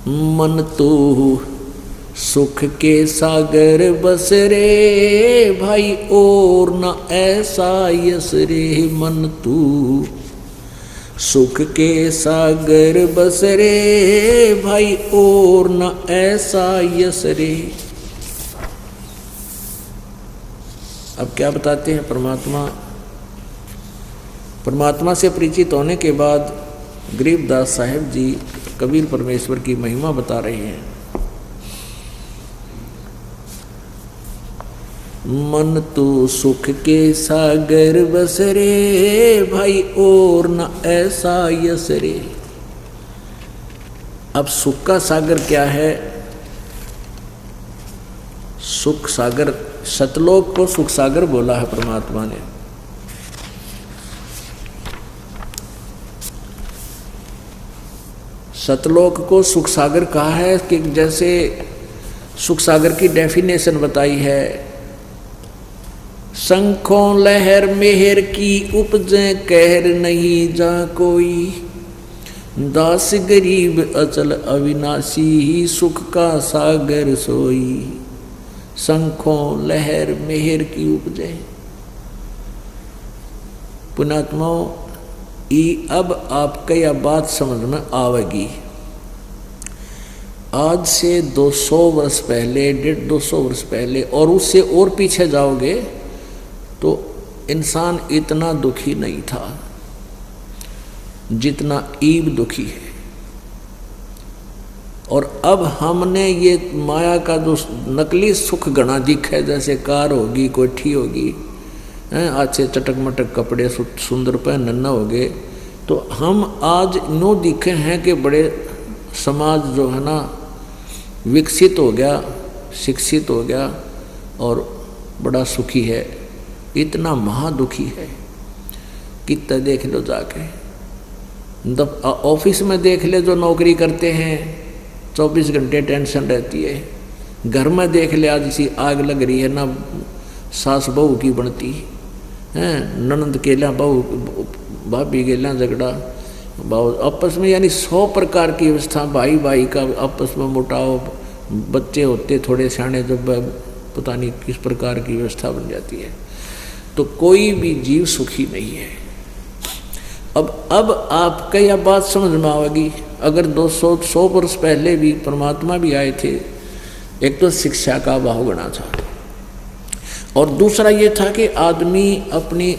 मन तू सुख के सागर बस रे भाई और न ऐसा यस रे। मन तू सुख के सागर बस रे भाई और न ऐसा यस रे। अब क्या बताते हैं परमात्मा से परिचित होने के बाद गरीबदास साहब जी कबीर परमेश्वर की महिमा बता रहे हैं। मन तू सुख के सागर बस रे भाई और न ऐसा यस रे। अब सुख का सागर क्या है? सुख सागर, सतलोक को सुख सागर बोला है परमात्मा ने। सतलोक को सुख सागर कहा है कि जैसे सुख सागर की डेफिनेशन बताई है, शंखों लहर मेहर की उपजे कहर नहीं जा कोई, दास गरीब अचल अविनाशी सुख का सागर सोई। शंखों लहर मेहर की उपजे। पुण्यात्माओं, अब आपको यह बात समझ में आवेगी। आज से 200 वर्ष पहले, 150 वर्ष पहले और उससे और पीछे जाओगे तो इंसान इतना दुखी नहीं था जितना ईब दुखी है। और अब हमने ये माया का जो नकली सुख गणा दिखा है, जैसे कार होगी, कोठी होगी, अच्छे चटक मटक कपड़े सुंदर पहनना हो गए, तो हम आज नो दिखे हैं कि बड़े समाज जो है ना विकसित हो गया, शिक्षित हो गया और बड़ा सुखी है। इतना महादुखी है। कितना देख लो जाके, ऑफिस में देख ले जो नौकरी करते हैं, 24 घंटे टेंशन रहती है। घर में देख ले, आज इसी आग लग रही है ना, सास बहू की बनती है, ननंद केला बहू, भाभी गेला झगड़ा भाव आपस में, यानी 100 प्रकार की व्यवस्था, भाई भाई का आपस में मुटाव, बच्चे होते थोड़े सियाने जब पता नहीं किस प्रकार की व्यवस्था बन जाती है। तो कोई भी जीव सुखी नहीं है। अब आपका यह बात समझ में आएगी। अगर 200 वर्ष पहले भी परमात्मा भी आए थे, एक तो शिक्षा का अभाव गणा था और दूसरा ये था कि आदमी अपनी,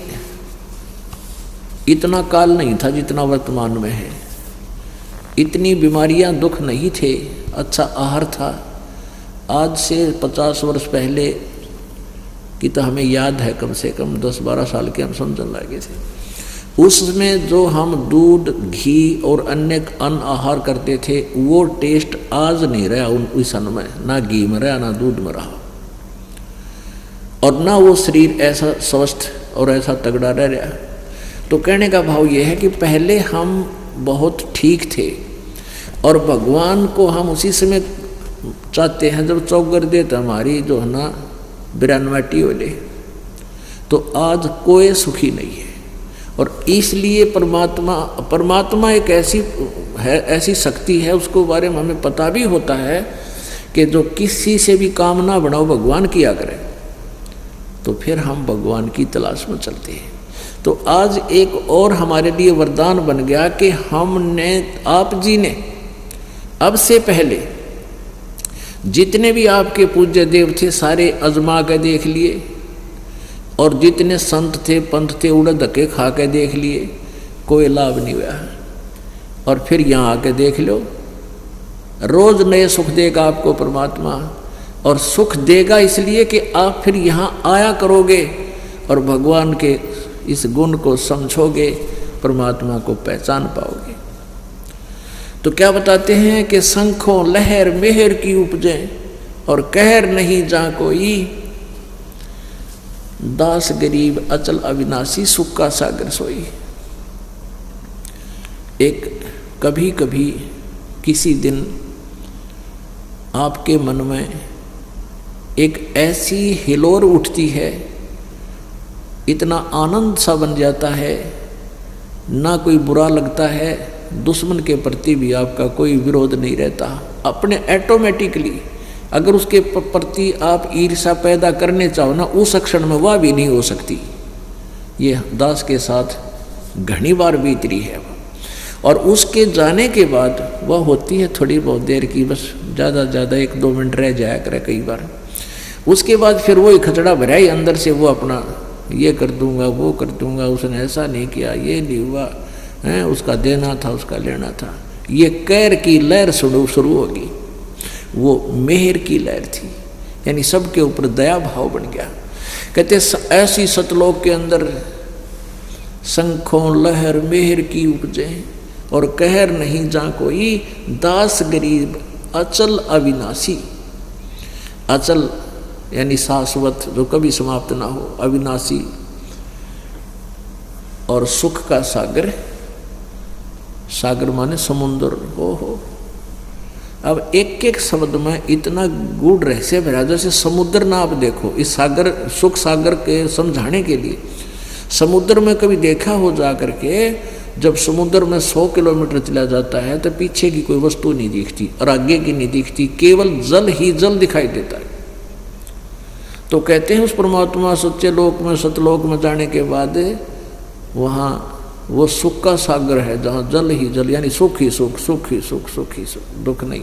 इतना काल नहीं था जितना वर्तमान में है, इतनी बीमारियां दुख नहीं थे, अच्छा आहार था। आज से 50 वर्ष पहले की तो हमें याद है, कम से कम 10-12 साल के हम समझने लगे थे। उसमें जो हम दूध, घी और अन्य अन्न आहार करते थे, वो टेस्ट आज नहीं रहा उस अन्न में, ना घी में रहा, ना दूध में रहा, और ना वो शरीर ऐसा स्वस्थ और ऐसा तगड़ा रह रहा। तो कहने का भाव ये है कि पहले हम बहुत ठीक थे और भगवान को हम उसी समय चाहते हैं जब चौगर देते हमारी जो है ना 92 वाले। तो आज कोई सुखी नहीं है। और इसलिए परमात्मा एक ऐसी शक्ति है, उसको बारे में हमें पता भी होता है कि जो किसी से भी काम ना बनाओ, भगवान किया करे, तो फिर हम भगवान की तलाश में चलते हैं। तो आज एक और हमारे लिए वरदान बन गया कि हमने, आप जी ने अब से पहले जितने भी आपके पूज्य देव थे सारे आजमा के देख लिए, और जितने संत थे पंथ थे उड़ धक्के खा के देख लिए, कोई लाभ नहीं हुआ। और फिर यहाँ आके देख लो, रोज नए सुख देगा आपको परमात्मा, और सुख देगा इसलिए कि आप फिर यहाँ आया करोगे और भगवान के इस गुण को समझोगे, परमात्मा को पहचान पाओगे। तो क्या बताते हैं कि शंखों लहर मेहर की उपजे और कहर नहीं जा कोई, दास गरीब अचल अविनाशी सुख का सागर सोई। एक कभी कभी किसी दिन आपके मन में एक ऐसी हिलोर उठती है, इतना आनंद सा बन जाता है, ना कोई बुरा लगता है दुश्मन के प्रति भी आपका कोई विरोध नहीं रहता। अपने ऑटोमेटिकली अगर उसके प्रति आप ईर्ष्या पैदा करने चाहो ना, उस क्षण में वह भी नहीं हो सकती। ये दास के साथ घनी बार बीत रही है। और उसके जाने के बाद वह होती है थोड़ी बहुत देर की, बस ज़्यादा 1-2 मिनट रह जाया करे कई बार। उसके बाद फिर वही खचड़ा भरा ही अंदर से, वो अपना ये कर दूंगा, वो कर दूंगा, उसने ऐसा नहीं किया, ये नहीं हुआ है, उसका देना था, उसका लेना था। ये कैर की लहर शुरू होगी। वो मेहर की लहर थी, यानी सबके ऊपर दया भाव बन गया। कहते ऐसी सतलोक के अंदर शंखों लहर मेहर की उपजे और कहर नहीं जा कोई, दास गरीब अचल अविनाशी। अचल यानी शाश्वत, जो कभी समाप्त ना हो, अविनाशी और सुख का सागर। सागर माने समुद्र। हो अब एक शब्द में इतना गूढ़ रहस्य भरा, जैसे समुद्र ना आप देखो, इस सागर सुख सागर के समझाने के लिए समुद्र में कभी देखा हो जा करके, जब समुद्र में 100 किलोमीटर चला जाता है तो पीछे की कोई वस्तु नहीं दिखती और आगे की नहीं दिखती, केवल जल ही जल दिखाई देता है। तो कहते हैं उस परमात्मा सच्चे लोक में, सतलोक में जाने के बाद वहाँ वो सुख का सागर है, जहाँ जल ही जल, यानी सुख ही सुख, सुख ही सुख, सुख ही सुख, दुख नहीं।